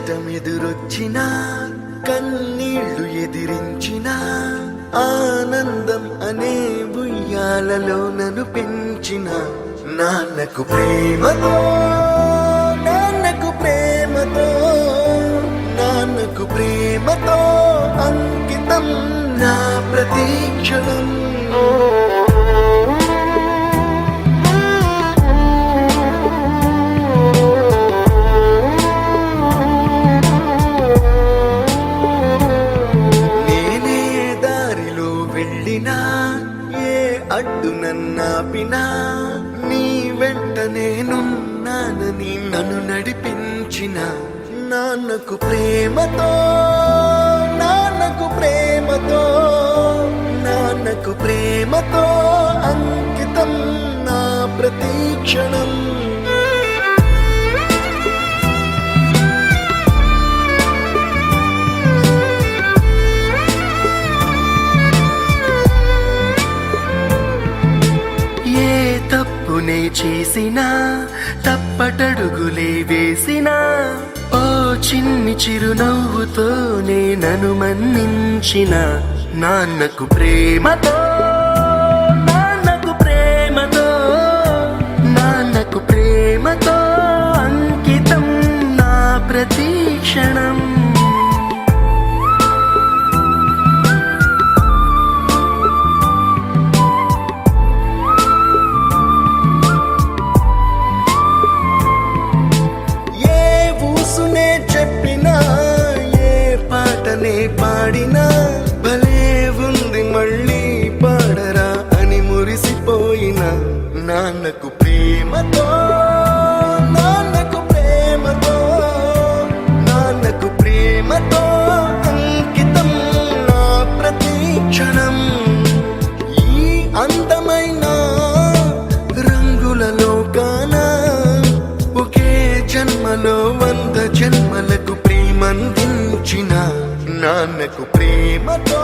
కష్టమెదురొచ్చినా కన్నీళ్లు ఎదిరించిన ఆనందం అనే ఉయ్యాలలో నన్ను పెంచిన నాన్నకు ప్రేమతో నాన్నకు ప్రేమతో నాన్నకు ప్రేమతో అంకితం నా ప్రతీక్షణం. ఏ అడ్డు నన్నాపినా నీ వెంట నేనున్నానని నన్ను నడిపించిన నాన్నకు ప్రేమతో నాన్నకు ప్రేమతో నాన్నకు ప్రేమతో అంకితం నా ప్రతీక్షణం. తప్పునే చేసినా తప్పటడుగులే వేసినా ఓ చిన్ని చిరునవ్వుతోనే నన్ను మన్నించిన నాన్నకు ప్రేమతో నాన్నకు ప్రేమతో నాన్నకు ప్రేమతో అంకితం నా ప్రతీక్షణం. పాడినా భలే ఉంది మళ్ళీ పాడరా అని మురిసిపోయిన నాన్నకు ప్రేమతో నాన్నకు ప్రేమతో నాన్నకు ప్రేమతో అంకితం నా ప్రతీక్షణం. ఈ అందమైన రంగుల లోకాన ఒకే జన్మలో 100 జన్మలకు ప్రేమందించిన నాన్నకు ప్రేమతో